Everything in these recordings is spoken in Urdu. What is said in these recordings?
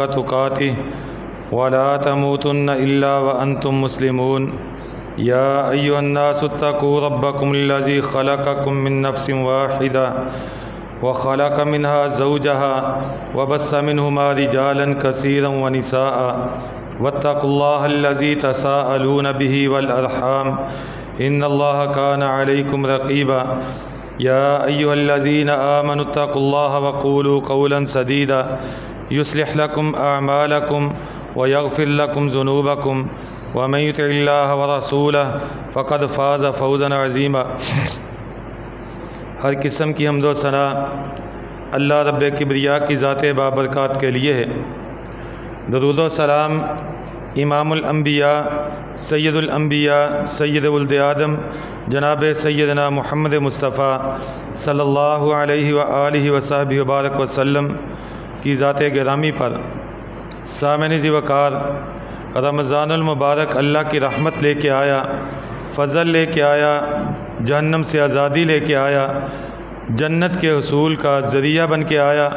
تقاته ولا تموتن إلا وأنتم مسلمون يا أيها الناس اتقوا ربكم الذي خلقكم من نفس واحدة وخلق منها زوجها وبث منهما رجالا كثيرا ونساء واتقوا الله الذي تساءلون به والأرحام إن الله كان عليكم رقيبا يا أيها الذين آمنوا اتقوا الله وقولوا قولا سديدا يصلح لكم أعمالكم ويغفر لكم ذنوبكم ومن يطع الله ورسوله فقد فاز فوزا عظيما۔ ہر قسم کی حمد و ثنا اللہ رب کبریا کی ذات بابرکات کے لیے ہے۔ درود و سلام امام الانبیاء سید الانبیاء سید ولد آدم جناب سیدنا محمد مصطفیٰ صلی اللہ علیہ وآلہ وصحبہ وبارک وسلم کی ذات گرامی پر سامعین ذی وقار، رمضان المبارک اللہ کی رحمت لے کے آیا، فضل لے کے آیا، جہنم سے آزادی لے کے آیا، جنت کے حصول کا ذریعہ بن کے آیا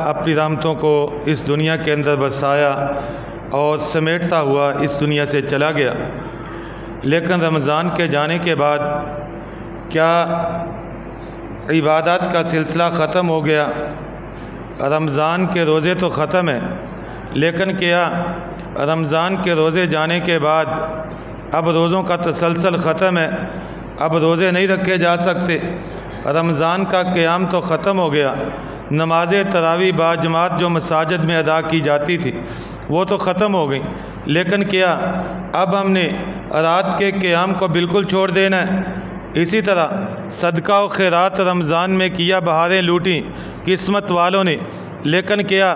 اپنی رحمتوں کو اس دنیا کے اندر برسایا اور سمیٹتا ہوا اس دنیا سے چلا گیا۔ لیکن رمضان کے جانے کے بعد کیا عبادات کا سلسلہ ختم ہو گیا؟ رمضان کے روزے تو ختم ہیں، لیکن کیا رمضان کے روزے جانے کے بعد اب روزوں کا تسلسل ختم ہے؟ اب روزے نہیں رکھے جا سکتے؟ رمضان کا قیام تو ختم ہو گیا، نماز تراویح باجماعت جو مساجد میں ادا کی جاتی تھی وہ تو ختم ہو گئی، لیکن کیا اب ہم نے رات کے قیام کو بالکل چھوڑ دینا ہے؟ اسی طرح صدقہ و خیرات رمضان میں کیا، بہاریں لوٹیں قسمت والوں نے، لیکن کیا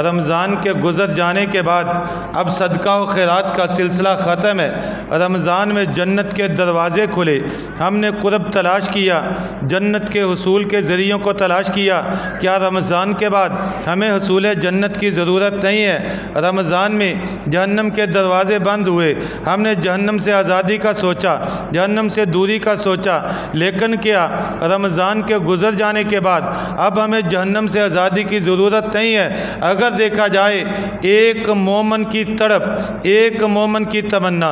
رمضان کے گزر جانے کے بعد اب صدقہ و خیرات کا سلسلہ ختم ہے؟ رمضان میں جنت کے دروازے کھلے، ہم نے قرب تلاش کیا، جنت کے حصول کے ذریعوں کو تلاش کیا۔ کیا رمضان کے بعد ہمیں حصول جنت کی ضرورت نہیں ہے؟ رمضان میں جہنم کے دروازے بند ہوئے، ہم نے جہنم سے آزادی کا سوچا، جہنم سے دوری کا سوچا، لیکن کیا رمضان کے گزر جانے کے بعد اب ہمیں جہنم سے آزادی کی ضرورت نہیں ہے؟ اگر دیکھا جائے ایک مومن کی تڑپ، ایک مومن کی تمنا،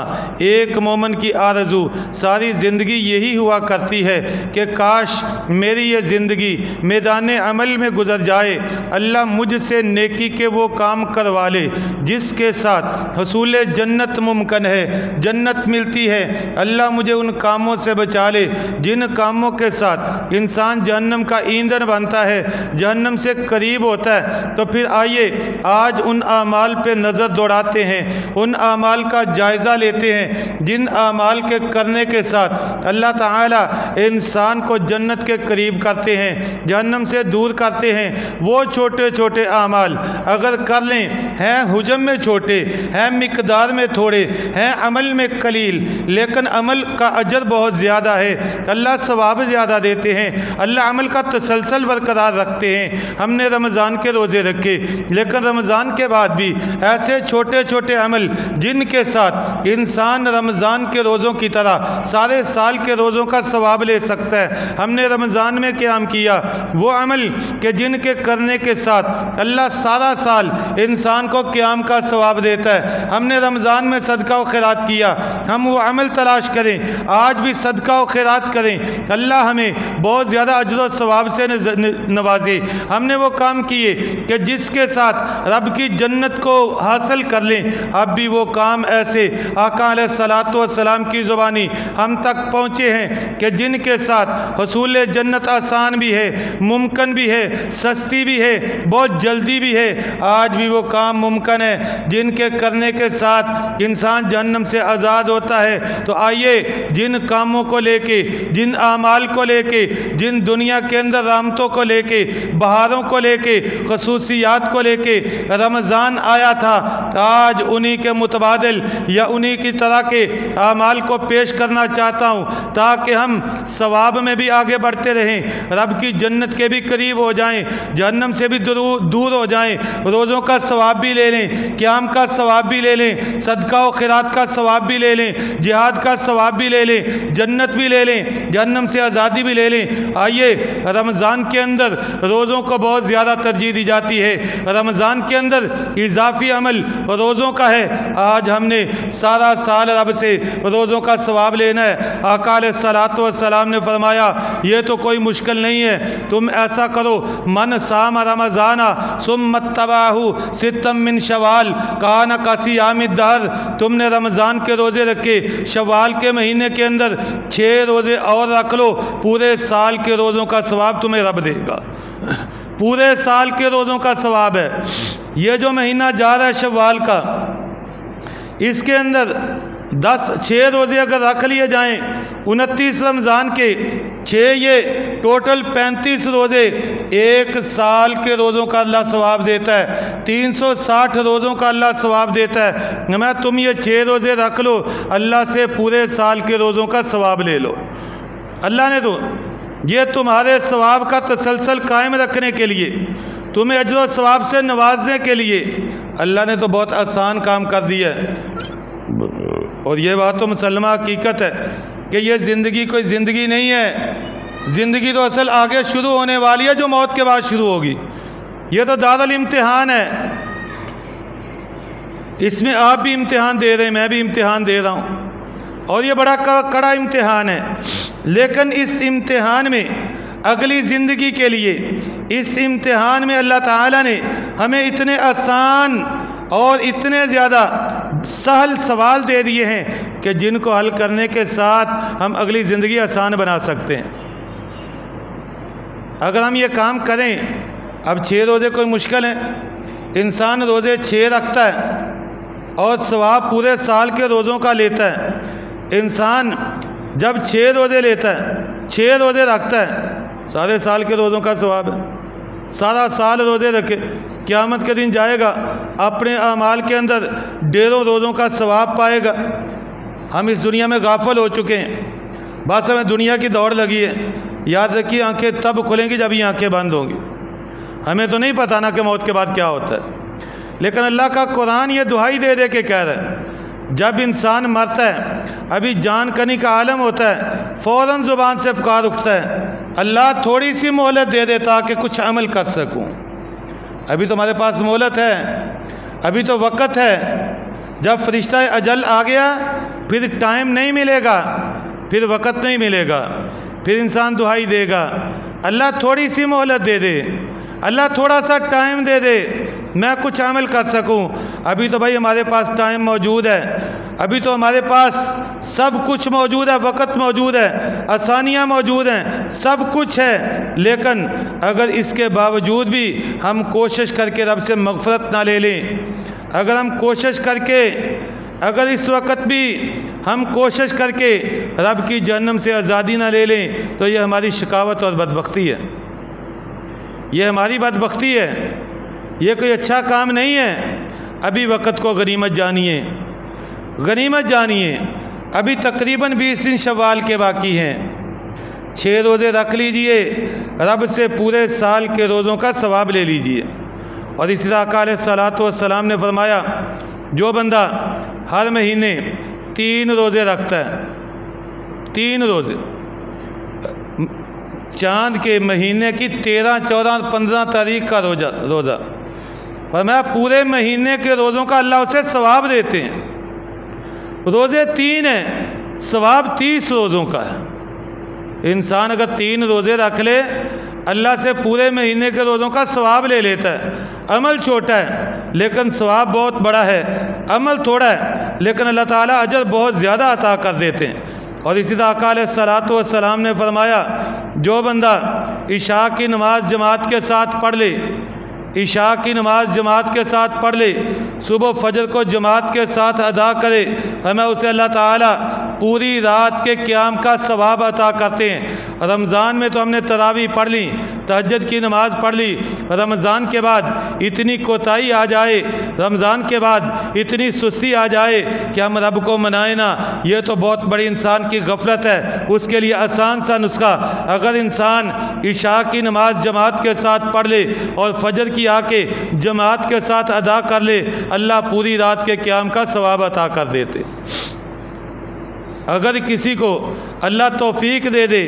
ایک مومن کی آرزو ساری زندگی یہی ہوا کرتی ہے کہ کاش میری یہ زندگی میدان عمل میں گزر جائے، اللہ مجھ سے نیکی کے وہ کام کروا لے جس کے ساتھ حصول جنت ممکن ہے، جنت ملتی ہے، اللہ مجھے ان کاموں سے بچا لے جن کاموں کے ساتھ انسان جہنم کا ایندھن بنتا ہے، جہنم سے قریب ہوتا ہے۔ تو پھر آئیے آج ان اعمال پہ نظر دوڑاتے ہیں، ان اعمال کا جائزہ لیتے ہیں جن اعمال کے کرنے کے ساتھ اللہ تعالی انسان کو جنت کے قریب کرتے ہیں، جہنم سے دور کرتے ہیں۔ وہ چھوٹے چھوٹے اعمال اگر کر لیں، ہیں حجم میں چھوٹے، ہیں مقدار میں تھوڑے، ہیں عمل میں قلیل، لیکن عمل کا اجر بہت زیادہ ہے، اللہ ثواب زیادہ دیتے ہیں، اللہ عمل کا تسلسل برقرار رکھتے ہیں۔ ہم نے رمضان کے روزے رکھے، لیکن رمضان کے بعد بھی ایسے چھوٹے چھوٹے عمل جن کے ساتھ انسان رمضان کے روزوں کی طرح سارے سال کے روزوں کا ثواب لے سکتا ہے۔ ہم نے رمضان میں قیام کیا، وہ عمل کہ جن کے کرنے کے ساتھ اللہ سارا سال انسان کو قیام کا ثواب دیتا ہے۔ ہم نے رمضان میں صدقہ و خیرات کیا، ہم وہ عمل تلاش کریں، آج بھی صدقہ و خیرات کریں، اللہ ہمیں بہت زیادہ اجر و ثواب سے نوازے۔ ہم نے وہ کام کیے کہ جس کے ساتھ رب کی جنت کو حاصل کر لیں، اب بھی وہ کام ایسے آقا علیہ الصلوۃ والسلام کی زبانی ہم تک پہنچے ہیں کہ جن کے ساتھ حصول جنت آسان بھی ہے، ممکن بھی ہے، سستی بھی ہے، بہت جلدی بھی ہے۔ آج بھی وہ کام ممکن ہے جن کے کرنے کے ساتھ انسان جہنم سے آزاد ہوتا ہے۔ تو آئیے جن کاموں کو لے کے، جن اعمال کو لے کے، جن دنیا کے اندر رحمتوں کو لے کے، بہاروں کو لے کے، خصوصیات کو لے کے رمضان آیا تھا، آج انہی کے متبادل یا انہی کی طرح کے اعمال کو پیش کرنا چاہتا ہوں تاکہ ہم ثواب میں بھی آگے بڑھتے رہیں، رب کی جنت کے بھی قریب ہو جائیں، جہنم سے بھی دور ہو جائیں، روزوں کا ثواب بھی لے لیں، قیام کا ثواب بھی لے لیں، صدقہ و خیرات کا ثواب بھی لے لیں، جہاد کا ثواب بھی لے لیں، جنت بھی لے لیں، جہنم سے آزادی بھی لے لیں۔ آئیے رمضان کے اندر روزوں کو بہت زیادہ ترجیح دی جاتی ہے، رمضان کے اندر اضافی عمل روزوں کا ہے. آج ہم نے سارا سال رب سے روزوں کا ثواب لینا ہے. آقا علیہ الصلوۃ والسلام نے فرمایا یہ تو کوئی مشکل نہیں ہے, تم ایسا کرو, من صام رمضان ثم اتبعہ ستا من شوال کان کصیام الدہر, تم نے رمضان کے روزے رکھے, شوال کے مہینے کے اندر 6 روزے اور رکھ لو, پورے سال کے روزوں کا ثواب تمہیں رب دے گا. پورے سال کے روزوں کا ثواب ہے. یہ جو مہینہ جا رہا ہے شوال کا, اس کے اندر 6 روزے اگر رکھ لیے جائیں, 29 رمضان کے 6 یہ ٹوٹل 35 روزے, ایک سال کے روزوں کا اللہ ثواب دیتا ہے. 360 روزوں کا اللہ ثواب دیتا ہے. میں تم یہ 6 روزے رکھ لو, اللہ سے پورے سال کے روزوں کا ثواب لے لو. اللہ نے تو یہ تمہارے ثواب کا تسلسل قائم رکھنے کے لیے, تمہیں اجر و ثواب سے نوازنے کے لیے اللہ نے تو بہت آسان کام کر دیا ہے. اور یہ بات تو مسلمہ حقیقت ہے کہ یہ زندگی کوئی زندگی نہیں ہے. زندگی تو اصل آگے شروع ہونے والی ہے جو موت کے بعد شروع ہوگی. یہ تو دارالامتحان ہے. اس میں آپ بھی امتحان دے رہے ہیں, میں بھی امتحان دے رہا ہوں, اور یہ بڑا کڑا امتحان ہے. لیکن اس امتحان میں اگلی زندگی کے لیے, اس امتحان میں اللہ تعالیٰ نے ہمیں اتنے آسان اور اتنے زیادہ سہل سوال دے دیے ہیں کہ جن کو حل کرنے کے ساتھ ہم اگلی زندگی آسان بنا سکتے ہیں. اگر ہم یہ کام کریں, اب 6 روزے کوئی مشکل ہیں, انسان روزے 6 رکھتا ہے اور ثواب پورے سال کے روزوں کا لیتا ہے. انسان جب 6 روزے لیتا ہے, 6 روزے رکھتا ہے, سارے سال کے روزوں کا ثواب ہے. سارا سال روزے رکھے, قیامت کے دن جائے گا, اپنے اعمال کے اندر 1.5 روزوں کا ثواب پائے گا. ہم اس دنیا میں غافل ہو چکے ہیں, بس ہمیں دنیا کی دوڑ لگی ہے. یاد رکھیے آنکھیں تب کھلیں گی جب یہ آنکھیں بند ہوں گی. ہمیں تو نہیں پتہ نا کہ موت کے بعد کیا ہوتا ہے, لیکن اللہ کا قرآن یہ دہائی دے دے کے کہہ رہا ہے جب انسان مرتا ہے, ابھی جان کنی کا عالم ہوتا ہے, فوراً زبان سے پکار اٹھتا ہے, اللہ تھوڑی سی مہلت دے دے تاکہ کچھ عمل کر سکوں. ابھی تو ہمارے پاس مہلت ہے, ابھی تو وقت ہے. جب فرشتہ اجل آ گیا پھر ٹائم نہیں ملے گا, پھر وقت نہیں ملے گا, پھر انسان دہائی دے گا اللہ تھوڑی سی مہلت دے دے, اللہ تھوڑا سا ٹائم دے دے, میں کچھ عمل کر سکوں. ابھی تو بھائی ہمارے پاس ٹائم موجود ہے, ابھی تو ہمارے پاس سب کچھ موجود ہے, وقت موجود ہے, آسانیاں موجود ہیں, سب کچھ ہے. لیکن اگر اس کے باوجود بھی ہم کوشش کر کے رب سے مغفرت نہ لے لیں, اگر ہم کوشش کر کے, اگر اس وقت بھی ہم کوشش کر کے رب کی جہنم سے آزادی نہ لے لیں, تو یہ ہماری شقاوت اور بدبختی ہے. یہ ہماری بدبختی ہے, یہ کوئی اچھا کام نہیں ہے. ابھی وقت کو غنیمت جانیے, غنیمت جانیے. ابھی تقریباً 20 دن شوال کے باقی ہیں. 6 روزے رکھ لیجئے, رب سے پورے سال کے روزوں کا ثواب لے لیجئے. اور اسی طرح آقا علیہ الصلوۃ والسلام نے فرمایا جو بندہ ہر مہینے 3 روزے رکھتا ہے, 3 روزے, چاند کے مہینے کی 13, 14, 15 تاریخ کا روزہ, فرمایا پورے مہینے کے روزوں کا اللہ اسے ثواب دیتے ہیں. روزے 3 ہیں, ثواب 30 روزوں کا ہے. انسان اگر 3 روزے رکھ لے, اللہ سے پورے مہینے کے روزوں کا ثواب لے لیتا ہے. عمل چھوٹا ہے لیکن ثواب بہت بڑا ہے, عمل تھوڑا ہے لیکن اللہ تعالیٰ اجر بہت زیادہ عطا کر دیتے ہیں. اور اسی طرح آقا علیہ الصلوۃ والسلام نے فرمایا جو بندہ عشاء کی نماز جماعت کے ساتھ پڑھ لے, عشاء کی نماز جماعت کے ساتھ پڑھ لے, صبح فجر کو جماعت کے ساتھ ادا کرے, ہمیں اسے اللہ تعالیٰ پوری رات کے قیام کا ثواب عطا کرتے ہیں. رمضان میں تو ہم نے تراویح پڑھ لی, تہجد کی نماز پڑھ لی, رمضان کے بعد اتنی کوتاہی آ جائے, رمضان کے بعد اتنی سستی آ جائے کہ ہم رب کو منائیں نا, یہ تو بہت بڑی انسان کی غفلت ہے. اس کے لیے آسان سا نسخہ, اگر انسان عشاء کی نماز جماعت کے ساتھ پڑھ لے اور فجر کی آ کے جماعت کے ساتھ ادا کر لے, اللہ پوری رات کے قیام کا ثواب عطا کر دیتے. اگر کسی کو اللہ توفیق دے دے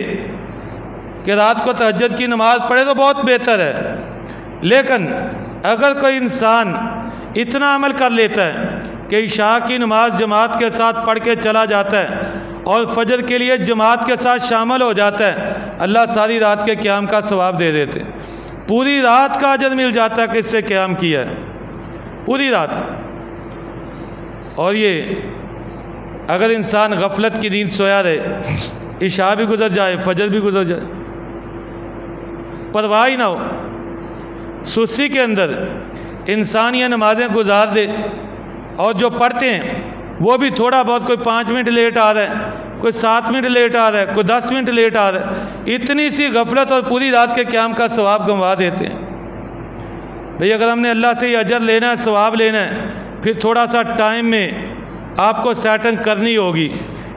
کہ رات کو تہجد کی نماز پڑھے تو بہت بہتر ہے, لیکن اگر کوئی انسان اتنا عمل کر لیتا ہے کہ عشاء کی نماز جماعت کے ساتھ پڑھ کے چلا جاتا ہے اور فجر کے لیے جماعت کے ساتھ شامل ہو جاتا ہے، اللہ ساری رات کے قیام کا ثواب دے دیتے، پوری رات کا اجر مل جاتا ہے کہ اس سے قیام کیا ہے، پوری رات۔ اور یہ اگر انسان غفلت کی نیند سویا رہے، عشاء بھی گزر جائے، فجر بھی گزر جائے، پرواہ ہی نہ ہو، سستی کے اندر انسان یہ نمازیں گزار دے، اور جو پڑھتے ہیں وہ بھی تھوڑا بہت، کوئی 5 منٹ لیٹ آ رہا ہے، کوئی 7 منٹ لیٹ آ رہا ہے، کوئی 10 منٹ لیٹ آ رہا ہے، اتنی سی غفلت اور پوری رات کے قیام کا ثواب گنوا دیتے ہیں۔ بھئی اگر ہم نے اللہ سے یہ اجر لینا ہے، ثواب لینا ہے، پھر تھوڑا سا ٹائم میں آپ کو سیٹنگ کرنی ہوگی۔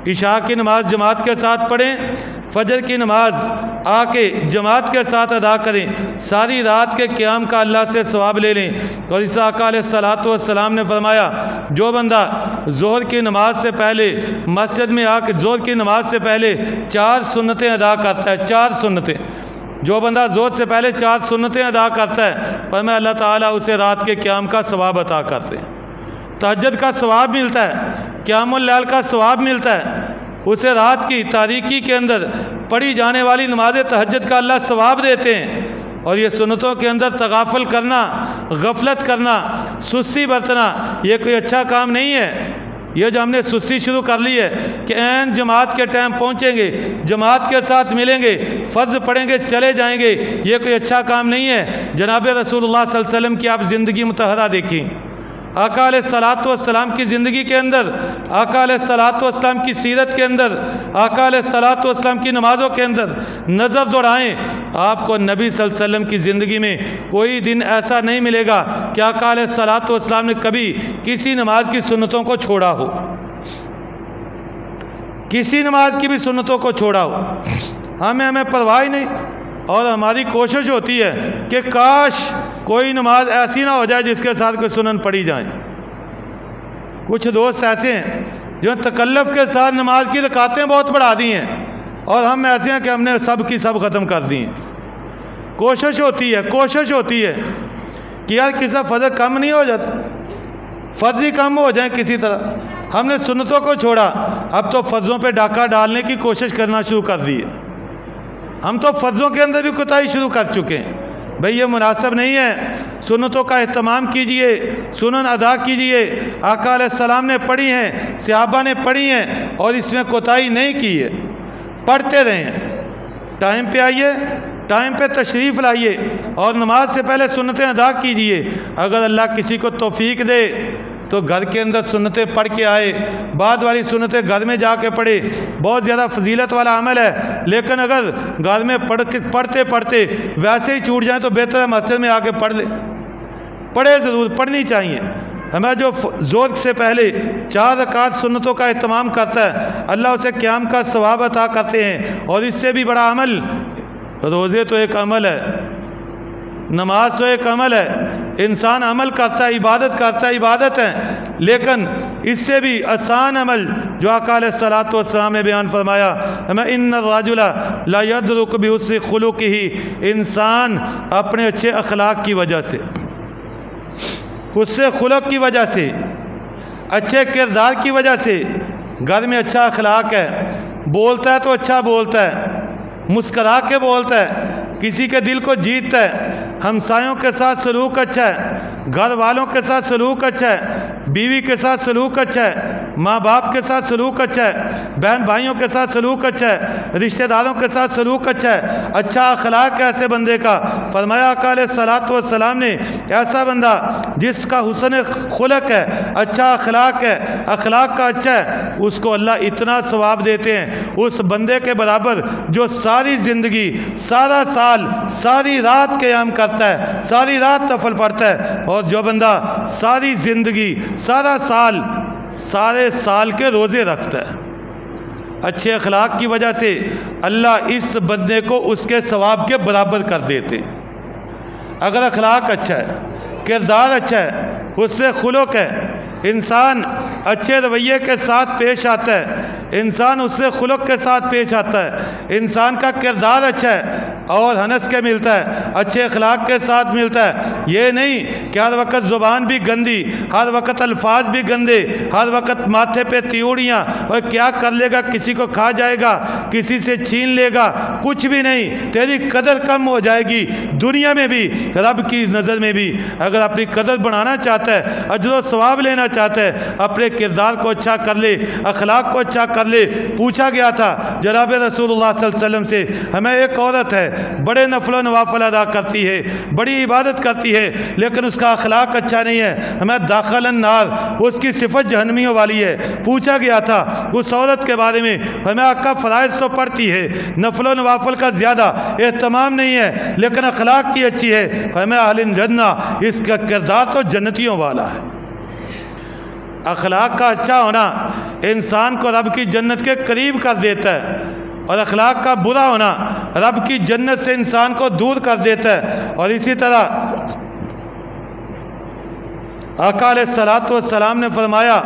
عشاء کی نماز جماعت کے ساتھ پڑھیں، فجر کی نماز آ کے جماعت کے ساتھ ادا کریں، ساری رات کے قیام کا اللہ سے ثواب لے لیں۔ اور اس آقا علیہ الصلوۃ والسلام نے فرمایا، جو بندہ ظہر کی نماز سے پہلے مسجد میں آ کے ظہر کی نماز سے پہلے 4 سنتیں ادا کرتا ہے، 4 سنتیں، جو بندہ ظہر سے پہلے 4 سنتیں ادا کرتا ہے، فرمایا اللہ تعالیٰ اسے رات کے قیام کا ثواب عطا کرتے ہیں، تہجد کا ثواب ملتا ہے، قیام اللیل کا ثواب ملتا ہے، اسے رات کی تاریکی کے اندر پڑھی جانے والی نماز تہجد کا اللہ ثواب دیتے ہیں۔ اور یہ سنتوں کے اندر تغافل کرنا، غفلت کرنا، سستی برتنا، یہ کوئی اچھا کام نہیں ہے۔ یہ جو ہم نے سستی شروع کر لی ہے کہ عین جماعت کے ٹائم پہنچیں گے، جماعت کے ساتھ ملیں گے، فرض پڑھیں گے، چلے جائیں گے، یہ کوئی اچھا کام نہیں ہے۔ جناب رسول اللہ صلی اللہ علیہ وسلم کی آپ زندگی مطہرہ دیکھیں، آقا علیہ الصلوۃ والسلام کی زندگی کے اندر، آقا علیہ الصلوۃ والسلام کی سیرت کے اندر، آقا علیہ الصلوۃ والسلام کی نمازوں کے اندر نظر دوڑائیں، آپ کو نبی صلی اللہ علیہ وسلم کی زندگی میں کوئی دن ایسا نہیں ملے گا کہ آقا علیہ الصلوۃ والسلام نے کبھی کسی نماز کی سنتوں کو چھوڑا ہو، کسی نماز کی بھی سنتوں کو چھوڑا ہو۔ ہمیں پرواہ نہیں، اور ہماری کوشش ہوتی ہے کہ کاش کوئی نماز ایسی نہ ہو جائے جس کے ساتھ کوئی سنن پڑھی جائیں۔ کچھ دوست ایسے ہیں جو تکلف کے ساتھ نماز کی رکعتیں بہت بڑھا دی ہیں، اور ہم ایسے ہیں کہ ہم نے سب کی سب ختم کر دی ہیں۔ کوشش ہوتی ہے کہ یار کسی فرض کم نہیں ہو جاتا، فرض ہی کم ہو جائیں کسی طرح۔ ہم نے سنتوں کو چھوڑا، اب تو فرضوں پہ ڈاکہ ڈالنے کی کوشش کرنا شروع کر دی ہے۔ ہم تو فرضوں کے اندر بھی کوتاہی شروع کر چکے ہیں۔ بھئی یہ مناسب نہیں ہے، سنتوں کا اہتمام کیجئے، سنن ادا کیجئے، آقا علیہ السلام نے پڑھی ہیں، صحابہ نے پڑھی ہیں، اور اس میں کوتاہی نہیں کی ہے، پڑھتے رہیں، ٹائم پہ آئیے، ٹائم پہ تشریف لائیے، اور نماز سے پہلے سنتیں ادا کیجئے۔ اگر اللہ کسی کو توفیق دے تو گھر کے اندر سنتیں پڑھ کے آئے، بعد والی سنتیں گھر میں جا کے پڑھے، بہت زیادہ فضیلت والا عمل ہے۔ لیکن اگر گھر میں پڑھتے پڑھتے ویسے ہی چھوٹ جائیں تو بہتر ہے مسجد میں آ کے پڑھ لے، پڑھے ضرور، پڑھنی چاہیے۔ ہمیں جو ظہر سے پہلے 4 رکعت سنتوں کا اہتمام کرتا ہے، اللہ اسے قیام کا ثواب عطا کرتے ہیں۔ اور اس سے بھی بڑا عمل، روزے تو ایک عمل ہے، نماز تو ایک عمل ہے، انسان عمل کرتا ہے، عبادت کرتا ہے، عبادت ہے، لیکن اس سے بھی آسان عمل جو آقا علیہ الصلوۃ والسلام نے بیان فرمایا، ان الرجل لا يدرك بحسن خلقه، انسان اپنے اچھے اخلاق کی وجہ سے، حسن خلق کی وجہ سے، اچھے کردار کی وجہ سے، گھر میں اچھا اخلاق ہے، بولتا ہے تو اچھا بولتا ہے، مسکرا کے بولتا ہے، کسی کے دل کو جیتتا ہے، ہمسایوں کے ساتھ سلوک اچھا ہے، گھر والوں کے ساتھ سلوک اچھا ہے، بیوی کے ساتھ سلوک اچھا ہے، ماں باپ کے ساتھ سلوک اچھا ہے، بہن بھائیوں کے ساتھ سلوک اچھا ہے، رشتہ داروں کے ساتھ سلوک اچھا ہے، اچھا اخلاق ہے ایسے بندے کا۔ فرمایا آقا علیہ الصلوۃ والسلام نے، ایسا بندہ جس کا حسن خلق ہے، اچھا اخلاق ہے، اخلاق کا اچھا ہے، اس کو اللہ اتنا ثواب دیتے ہیں اس بندے کے برابر جو ساری زندگی، سارا سال، ساری رات قیام کرتا ہے، ساری رات نفل پڑھتا ہے۔ اور جو بندہ ساری زندگی، سارا سال، سارے سال کے روزے رکھتا ہے، اچھے اخلاق کی وجہ سے اللہ اس بندے کو اس کے ثواب کے برابر کر دیتے ہیں۔ اگر اخلاق اچھا ہے، کردار اچھا ہے، حسن خلق ہے، انسان اچھے رویے کے ساتھ پیش آتا ہے، انسان حسن خلق کے ساتھ پیش آتا ہے، انسان کا کردار اچھا ہے، اور ہنس کے ملتا ہے، اچھے اخلاق کے ساتھ ملتا ہے۔ یہ نہیں کہ ہر وقت زبان بھی گندی، ہر وقت الفاظ بھی گندے، ہر وقت ماتھے پہ تیوڑیاں، اور کیا کر لے گا، کسی کو کھا جائے گا، کسی سے چھین لے گا، کچھ بھی نہیں، تیری قدر کم ہو جائے گی دنیا میں بھی، رب کی نظر میں بھی۔ اگر اپنی قدر بڑھانا چاہتا ہے، اجر و ثواب لینا چاہتا ہے، اپنے کردار کو اچھا کر لے، اخلاق کو اچھا کر لے۔ پوچھا گیا تھا جناب رسول اللہ صلی اللہ علیہ وسلم سے، ہمیں ایک عورت ہے، بڑے نفل و نوافل ادا کرتی ہے، بڑی عبادت کرتی ہے، لیکن اس کا اخلاق اچھا نہیں ہے، ہمیں داخل النار، اس کی صفت جہنمیوں والی ہے۔ پوچھا گیا تھا اس عورت کے بارے میں، ہمیں آقا فرائض تو پڑھتی ہے، نفل و نوافل کا زیادہ اہتمام نہیں ہے، لیکن اخلاق کی اچھی ہے، ہمیں اہل جنہ، اس کا کردار تو جنتیوں والا ہے۔ اخلاق کا اچھا ہونا انسان کو رب کی جنت کے قریب کر دیتا ہے، اور اخلاق کا برا ہونا رب کی جنت سے انسان کو دور کر دیتا ہے۔ اور اسی طرح آقا علیہ السلام نے فرمایا،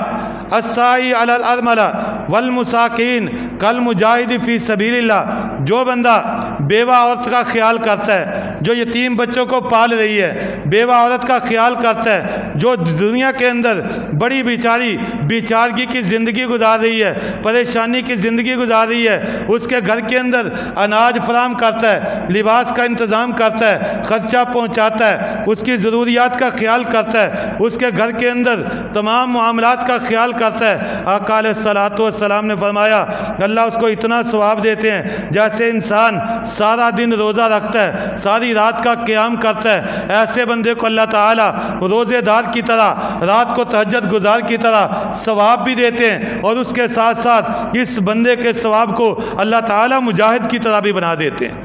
السائی علی الارملہ والمساکین کالمجاہد فی سبیل اللہ، جو بندہ بیوہ عورت کا خیال کرتا ہے، جو یتیم بچوں کو پال رہی ہے، بیوہ عورت کا خیال کرتا ہے، جو دنیا کے اندر بڑی بیچارگی کی زندگی گزار رہی ہے، پریشانی کی زندگی گزار رہی ہے، اس کے گھر کے اندر اناج فراہم کرتا ہے، لباس کا انتظام کرتا ہے، خرچہ پہنچاتا ہے، اس کی ضروریات کا خیال کرتا ہے، اس کے گھر کے اندر تمام معاملات کا خیال کرتا ہے۔ آقا علیہ السلام نے فرمایا اللہ اس کو اتنا ثواب دیتے ہیں جیسے انسان سارا دن روزہ رکھتا ہے، ساری رات کا قیام کرتا ہے، ایسے بندے کو اللہ تعالیٰ روزے دار کی طرح، رات کو تہجد گزار کی طرح ثواب بھی دیتے ہیں، اور اس کے ساتھ ساتھ اس بندے کے ثواب کو اللہ تعالیٰ مجاہد کی طرح بھی بنا دیتے ہیں،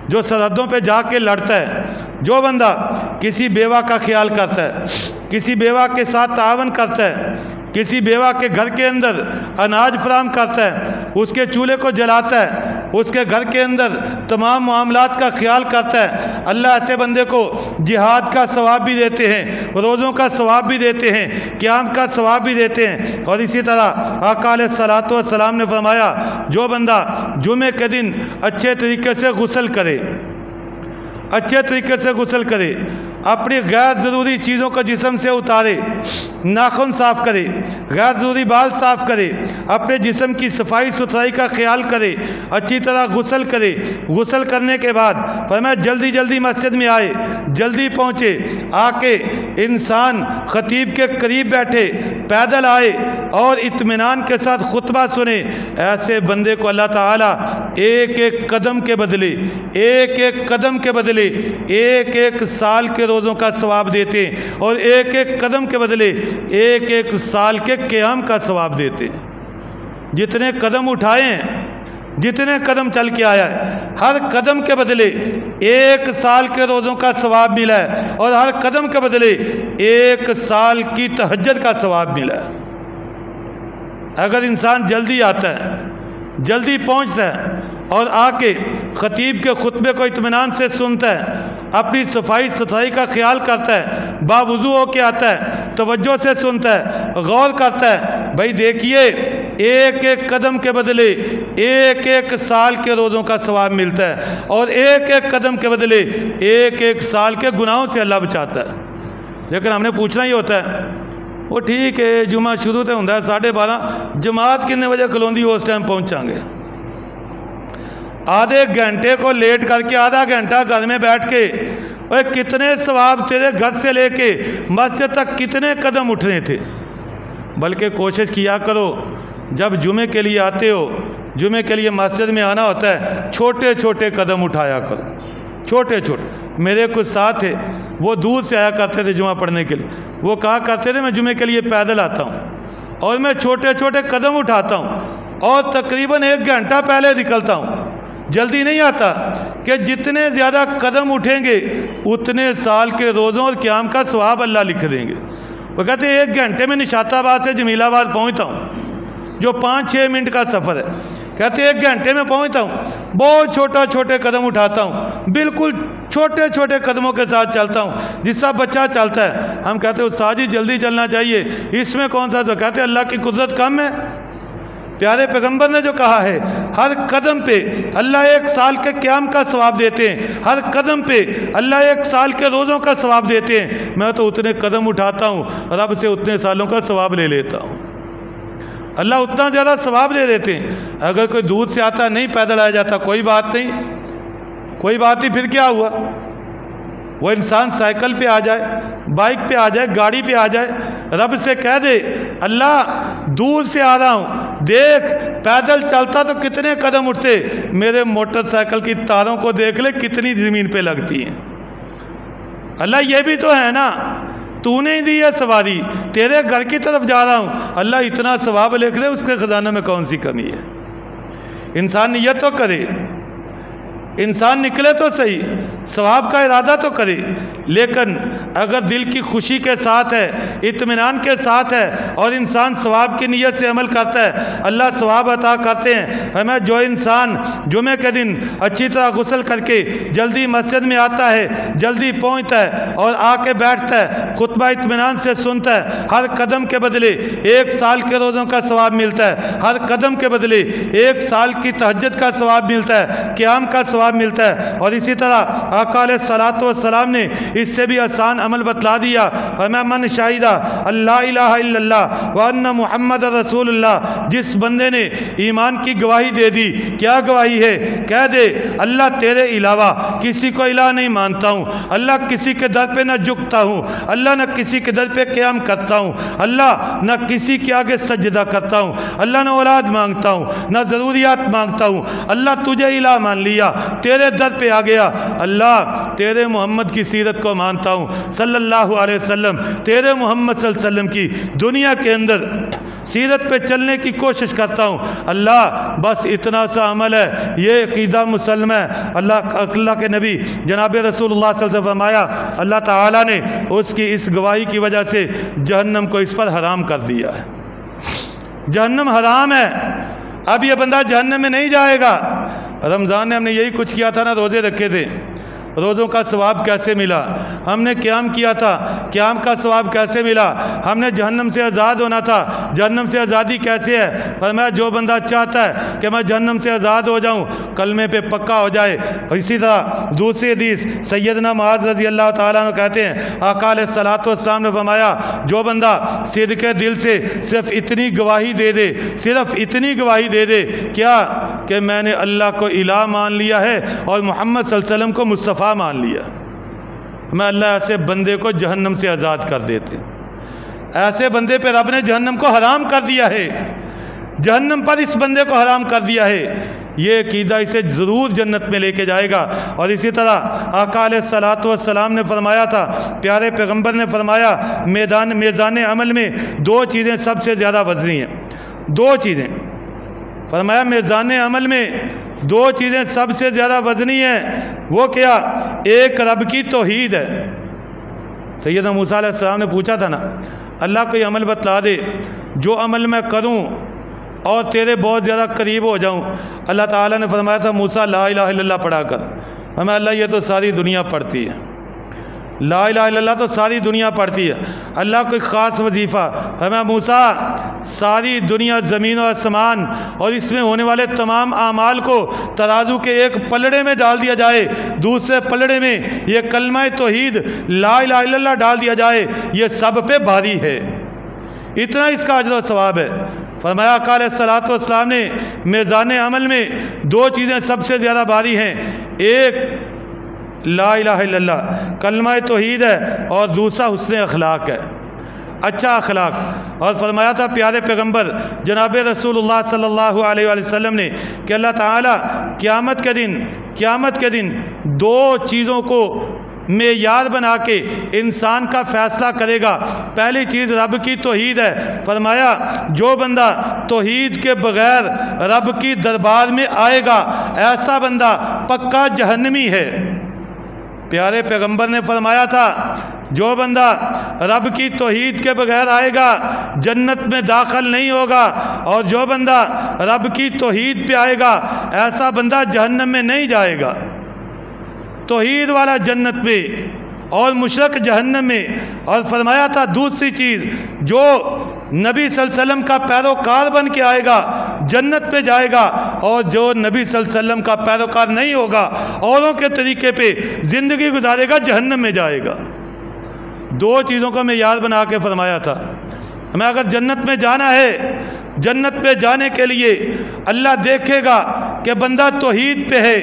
جو سرحدوں پہ جا کے لڑتا ہے۔ جو بندہ کسی بیوہ کا خیال کرتا ہے، کسی بیوہ کے ساتھ تعاون کرتا ہے، کسی بیوہ کے گھر کے اندر اناج فراہم کرتا ہے، اس کے چولہے کو جلاتا ہے، اس کے گھر کے اندر تمام معاملات کا خیال کرتا ہے، اللہ ایسے بندے کو جہاد کا ثواب بھی دیتے ہیں، روزوں کا ثواب بھی دیتے ہیں، قیام کا ثواب بھی دیتے ہیں۔ اور اسی طرح آقا علیہ السلام نے فرمایا جو بندہ جمعے کے دن اچھے طریقے سے غسل کرے، اچھے طریقے سے غسل کرے، اپنی غیر ضروری چیزوں کو جسم سے اتارے، ناخن صاف کرے، غیر ضروری بال صاف کرے، اپنے جسم کی صفائی ستھرائی کا خیال کرے، اچھی طرح غسل کرے، غسل کرنے کے بعد فرمایا جلدی جلدی مسجد میں آئے، جلدی پہنچے، آ کے انسان خطیب کے قریب بیٹھے، پیدل آئے اور اطمینان کے ساتھ خطبہ سنے، ایسے بندے کو اللہ تعالیٰ ایک ایک قدم کے بدلے، ایک ایک قدم کے بدلے ایک ایک سال کے روزوں کا ثواب دیتے ہیں، اور ایک ایک قدم کے بدلے ایک ایک سال کے قیام کا ثواب دیتے ہیں۔ جتنے قدم اٹھائے ہیں، جتنے قدم چل کے آیا ہے، ہر قدم کے بدلے ایک سال کے روزوں کا ثواب ملا ہے، اور ہر قدم کے بدلے ایک سال کی تہجد کا ثواب ملا ہے۔ اگر انسان جلدی آتا ہے، جلدی پہنچتا ہے، اور آ کے خطیب کے خطبے کو اطمینان سے سنتا ہے، اپنی صفائی ستھرائی کا خیال کرتا ہے، باوضو ہو کے آتا ہے، توجہ سے سنتا ہے، غور کرتا ہے، بھائی دیکھیے ایک ایک قدم کے بدلے ایک ایک سال کے روزوں کا ثواب ملتا ہے، اور ایک ایک قدم کے بدلے ایک ایک سال کے گناہوں سے اللہ بچاتا ہے۔ لیکن ہم نے پوچھنا ہی ہوتا ہے، وہ ٹھیک ہے جمعہ شروع تو ہوتا ہے 12:30، جماعت کتنے بجے کھلوندی اس ٹائم پہنچاں گے، آدھے گھنٹے کو لیٹ کر کے آدھا گھنٹہ گھر میں بیٹھ کے، اور کتنے ثواب تیرے گھر سے لے کے مسجد تک کتنے قدم اٹھنے تھے۔ بلکہ کوشش کیا کرو جب جمعے کے لیے آتے ہو، جمعے کے لیے مسجد میں آنا ہوتا ہے، چھوٹے چھوٹے قدم اٹھایا کرو، چھوٹے چھوٹے۔ میرے کچھ ساتھ تھے، وہ دور سے آیا کرتے تھے جمعہ پڑھنے کے لیے، وہ کہا کرتے تھے میں جمعے کے لیے پیدل آتا ہوں، اور میں چھوٹے چھوٹے قدم اٹھاتا ہوں، اور تقریباً 1 گھنٹہ پہلے نکلتا ہوں، جلدی نہیں آتا، کہ جتنے زیادہ قدم اٹھیں گے اتنے سال کے روزوں اور قیام کا ثواب اللہ لکھ دیں گے۔ وہ کہتے ہیں 1 گھنٹے میں نشاط آباد سے جمیل آباد پہنچتا ہوں، جو 5-6 منٹ کا سفر ہے، کہتے ہیں 1 گھنٹے میں پہنچتا ہوں، بہت چھوٹے قدم اٹھاتا ہوں، بالکل چھوٹے چھوٹے قدموں کے ساتھ چلتا ہوں جس سے بچہ چلتا ہے۔ ہم کہتے ہیں استاد جی جلدی چلنا چاہیے، اس میں کون سا؟ کہتے ہیں اللہ کی قدرت کم ہے۔ پیارے پیغمبر نے جو کہا ہے ہر قدم پہ اللہ 1 سال کے قیام کا ثواب دیتے ہیں، ہر قدم پہ اللہ 1 سال کے روزوں کا ثواب دیتے ہیں۔ میں تو اتنے قدم اٹھاتا ہوں رب سے اتنے سالوں کا ثواب لے لیتا ہوں، اللہ اتنا زیادہ ثواب دے دیتے ہیں۔ اگر کوئی دور سے آتا نہیں پیدل آیا جاتا کوئی بات نہیں، کوئی بات نہیں، پھر کیا ہوا؟ وہ انسان سائیکل پہ آ جائے، بائک پہ آ جائے، گاڑی پہ آ جائے، رب سے کہہ دے اللہ دور سے آ رہا ہوں، دیکھ پیدل چلتا تو کتنے قدم اٹھتے، میرے موٹر سائیکل کی تاروں کو دیکھ لے کتنی زمین پہ لگتی ہیں۔ اللہ یہ بھی تو ہے نا، تو نے ہی دی ہے سواری، تیرے گھر کی طرف جا رہا ہوں، اللہ اتنا ثواب لکھ دے، اس کے خزانہ میں کون سی کمی ہے؟ انسان نیت تو کرے، انسان نکلے تو صحیح، ثواب کا ارادہ تو کرے، لیکن اگر دل کی خوشی کے ساتھ ہے، اطمینان کے ساتھ ہے اور انسان ثواب کی نیت سے عمل کرتا ہے، اللہ ثواب عطا کرتے ہیں۔ ہمیں جو انسان جمعے کے دن اچھی طرح غسل کر کے جلدی مسجد میں آتا ہے، جلدی پہنچتا ہے اور آ کے بیٹھتا ہے، خطبہ اطمینان سے سنتا ہے، ہر قدم کے بدلے 1 سال کے روزوں کا ثواب ملتا ہے، ہر قدم کے بدلے 1 سال کی تہجد کا ثواب ملتا ہے، قیام کا ثواب ملتا ہے۔ اور اسی طرح آقا علیہ الصلوۃ والسلام نے اس سے بھی آسان عمل بتلا دیا، فرمایا من شہیدہ اللہ الہ الا اللہ وان محمد رسول اللہ، جس بندے نے ایمان کی گواہی دے دی، کیا گواہی ہے؟ کہہ دے اللہ تیرے علاوہ کسی کو الہ نہیں مانتا ہوں، اللہ کسی کے در پہ نہ جھکتا ہوں، اللہ نہ کسی کے در پہ قیام کرتا ہوں، اللہ نہ کسی کے آگے سجدہ کرتا ہوں، اللہ نہ اولاد مانگتا ہوں نہ ضروریات مانگتا ہوں، اللہ تجھے الہ مان لیا، تیرے در پہ آ گیا، اللہ تیرے محمد کی سیرت کو مانتا ہوں صلی اللہ علیہ وسلم، تیرے محمد صلی اللہ علیہ وسلم کی دنیا کے اندر سیرت پہ چلنے کی کوشش کرتا ہوں، اللہ بس اتنا سا عمل ہے، یہ عقیدہ مسلم ہے۔ اللہ کے نبی جناب رسول اللہ صلی اللہ علیہ وسلم فرمایا اللہ تعالیٰ نے اس کی اس گواہی کی وجہ سے جہنم کو اس پر حرام کر دیا ہے، جہنم حرام ہے، اب یہ بندہ جہنم میں نہیں جائے گا۔ رمضان میں ہم نے یہی کچھ کیا تھا نا، روزے رکھے تھے، روزوں کا ثواب کیسے ملا؟ ہم نے قیام کیا تھا، قیام کا ثواب کیسے ملا؟ ہم نے جہنم سے آزاد ہونا تھا، جہنم سے آزادی کیسے ہے؟ فرمایا جو بندہ چاہتا ہے کہ میں جہنم سے آزاد ہو جاؤں، کلمے پہ پکا ہو جائے۔ اسی طرح دوسری حدیث سیدنا معاذ رضی اللہ تعالیٰ عنہ کہتے ہیں آقا علیہ الصلوۃ والسلام نے فرمایا جو بندہ صدق دل سے صرف اتنی گواہی دے دے، صرف اتنی گواہی دے دے، کیا کہ میں نے اللہ کو الہ مان لیا ہے اور محمد صلی اللہ علیہ وسلم کو مصطفیٰ مان لیا، میں اللہ ایسے بندے کو جہنم سے آزاد کر دیتے، ایسے بندے پہ رب نے جہنم کو حرام کر دیا ہے، جہنم پر اس بندے کو حرام کر دیا ہے، یہ عقیدہ اسے ضرور جنت میں لے کے جائے گا۔ اور اسی طرح آقا علیہ الصلوۃ والسلام نے فرمایا تھا، پیارے پیغمبر نے فرمایا میزان عمل میں 2 چیزیں سب سے زیادہ وزنی ہیں، 2 چیزیں فرمایا میزان عمل میں 2 چیزیں سب سے زیادہ وزنی ہیں، وہ کیا؟ ایک رب کی توحید ہے۔ سیدنا موسیٰ علیہ السلام نے پوچھا تھا نا اللہ کوئی عمل بتلا دے جو عمل میں کروں اور تیرے بہت زیادہ قریب ہو جاؤں، اللہ تعالیٰ نے فرمایا تھا موسیٰ لا الہ الا اللہ پڑھا کر، ہمیں اللہ یہ تو ساری دنیا پڑھتی ہے، لا الہ الا اللہ تو ساری دنیا پڑھتی ہے، اللہ کوئی خاص وظیفہ، ہمیں موسیٰ ساری دنیا زمین و آسمان اور اس میں ہونے والے تمام اعمال کو ترازو کے ایک پلڑے میں ڈال دیا جائے، دوسرے پلڑے میں یہ کلمہ توحید لا الہ الا اللہ ڈال دیا جائے، یہ سب پہ بھاری ہے، اتنا اس کا اجر و ثواب ہے۔ فرمایا آقا علیہ الصلوۃ والسلام نے میزان عمل میں 2 چیزیں سب سے زیادہ بھاری ہیں، ایک لا الہ الا اللہ کلمہ توحید ہے اور دوسرا حسن اخلاق ہے، اچھا اخلاق۔ اور فرمایا تھا پیارے پیغمبر جناب رسول اللہ صلی اللہ علیہ وآلہ وسلم نے کہ اللہ تعالیٰ قیامت کے دن 2 چیزوں کو معیار بنا کے انسان کا فیصلہ کرے گا، پہلی چیز رب کی توحید ہے، فرمایا جو بندہ توحید کے بغیر رب کی دربار میں آئے گا ایسا بندہ پکا جہنمی ہے۔ پیارے پیغمبر نے فرمایا تھا جو بندہ رب کی توحید کے بغیر آئے گا جنت میں داخل نہیں ہوگا، اور جو بندہ رب کی توحید پہ آئے گا ایسا بندہ جہنم میں نہیں جائے گا۔ توحید والا جنت میں اور مشرک جہنم میں۔ اور فرمایا تھا دوسری چیز جو نبی صلی اللہ علیہ وسلم کا پیروکار بن کے آئے گا جنت میں جائے گا، اور جو نبی صلی اللہ علیہ وسلم کا پیروکار نہیں ہوگا اوروں کے طریقے پہ زندگی گزارے گا جہنم میں جائے گا۔ دو چیزوں کو میں یاد بنا کے فرمایا تھا۔ ہمیں اگر جنت میں جانا ہے، جنت پہ جانے کے لیے اللہ دیکھے گا کہ بندہ توحید پہ ہے،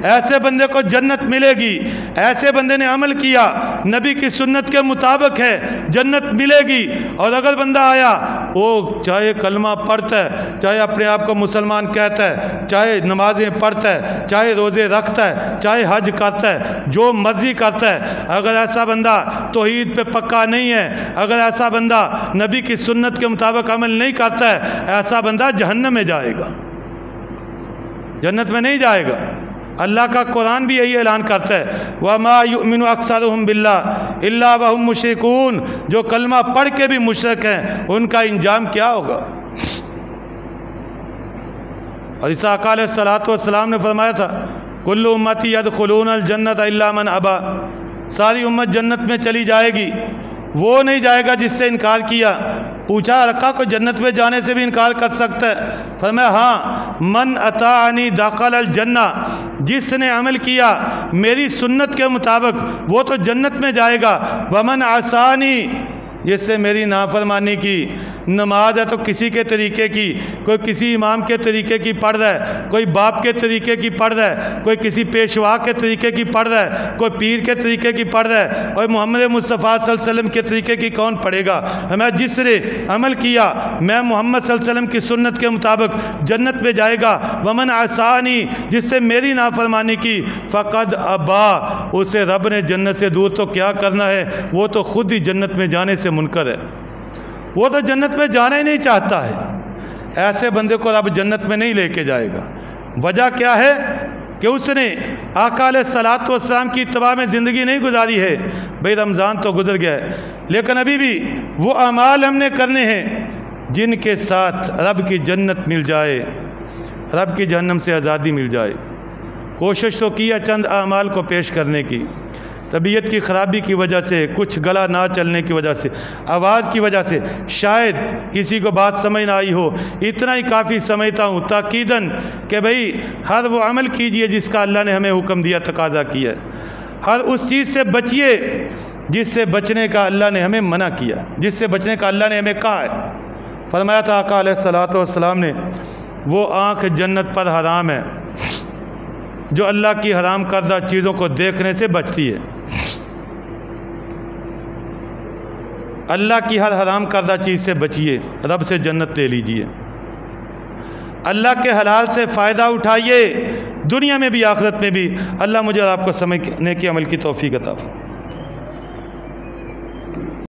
ایسے بندے کو جنت ملے گی، ایسے بندے نے عمل کیا نبی کی سنت کے مطابق ہے، جنت ملے گی۔ اور اگر بندہ آیا وہ چاہے کلمہ پڑھتا ہے، چاہے اپنے آپ کو مسلمان کہتا ہے، چاہے نمازیں پڑھتا ہے، چاہے روزے رکھتا ہے، چاہے حج کرتا ہے، جو مرضی کرتا ہے، اگر ایسا بندہ توحید پہ پکا نہیں ہے، اگر ایسا بندہ نبی کی سنت کے مطابق عمل نہیں کرتا ہے، ایسا بندہ جہنم میں جائے گا، جنت میں نہیں جائے گا۔ اللہ کا قرآن بھی یہی اعلان کرتا ہے وَمَا يُؤْمِنُ أَكْثَرُهُمْ بِاللَّهِ إِلَّا وَهُمْ مُشْرِكُونَ، جو کلمہ پڑھ کے بھی مشرک ہیں ان کا انجام کیا ہوگا۔ اور عیسیٰ علیہ السلام نے فرمایا تھا كُلُّ أُمَّتِي يَدْخُلُونَ الْجَنَّةَ إِلَّا مَنْ أَبَى، ساری امت جنت میں چلی جائے گی، وہ نہیں جائے گا جس سے انکار کیا۔ پوچھا رکھا کوئی جنت میں جانے سے بھی انکار کر سکتا ہے؟ فرمایا ہاں، من اطاعنی دخل الجنہ، جس نے عمل کیا میری سنت کے مطابق وہ تو جنت میں جائے گا، ومن عصانی، جس سے میری نافرمانی کی، نماز ہے تو کسی کے طریقے کی، کوئی کسی امام کے طریقے کی پڑھ رہا ہے، کوئی باپ کے طریقے کی پڑھ رہا ہے، کوئی کسی پیشوا کے طریقے کی پڑھ رہا ہے، کوئی پیر کے طریقے کی پڑھ رہا ہے، اور محمد مصطفیٰ صلی اللہ علیہ وسلم کے طریقے کی کون پڑھے گا؟ ہمیں جس نے عمل کیا میں محمد صلی اللہ علیہ وسلم کی سنت کے مطابق جنت میں جائے گا، ومن عصانی، جس سے میری نافرمانی کی، فقد ابا، اسے رب نے جنت سے دور تو کیا کرنا ہے، وہ تو خود ہی جنت میں جانے سے منکر ہے، وہ تو جنت میں جانا ہی نہیں چاہتا ہے۔ ایسے بندے کو رب جنت میں نہیں لے کے جائے گا۔ وجہ کیا ہے کہ اس نے آقا علیہ السلام کی اتباع میں زندگی نہیں گزاری ہے۔ بھئی رمضان تو گزر گیا ہے، لیکن ابھی بھی وہ اعمال ہم نے کرنے ہیں جن کے ساتھ رب کی جنت مل جائے، رب کی جہنم سے آزادی مل جائے۔ کوشش تو کیا چند اعمال کو پیش کرنے کی، طبیعت کی خرابی کی وجہ سے، کچھ گلا نہ چلنے کی وجہ سے، آواز کی وجہ سے، شاید کسی کو بات سمجھ نہ آئی ہو، اتنا ہی کافی سمجھتا ہوں تاکیداً کہ بھئی ہر وہ عمل کیجئے جس کا اللہ نے ہمیں حکم دیا، تقاضا کیا ہے۔ ہر اس چیز سے بچیے جس سے بچنے کا اللہ نے ہمیں منع کیا، جس سے بچنے کا اللہ نے ہمیں کہا ہے۔ فرمایا تھا آقا علیہ السلام نے وہ آنکھ جنت پر حرام ہے جو اللہ کی حرام کردہ چیزوں کو دیکھنے سے بچتی ہے۔ اللہ کی ہر حرام کردہ چیز سے بچیے، رب سے جنت لے لیجئے، اللہ کے حلال سے فائدہ اٹھائیے، دنیا میں بھی آخرت میں بھی۔ اللہ مجھے اور آپ کو سمجھنے کی عمل کی توفیق عطا فرمائے۔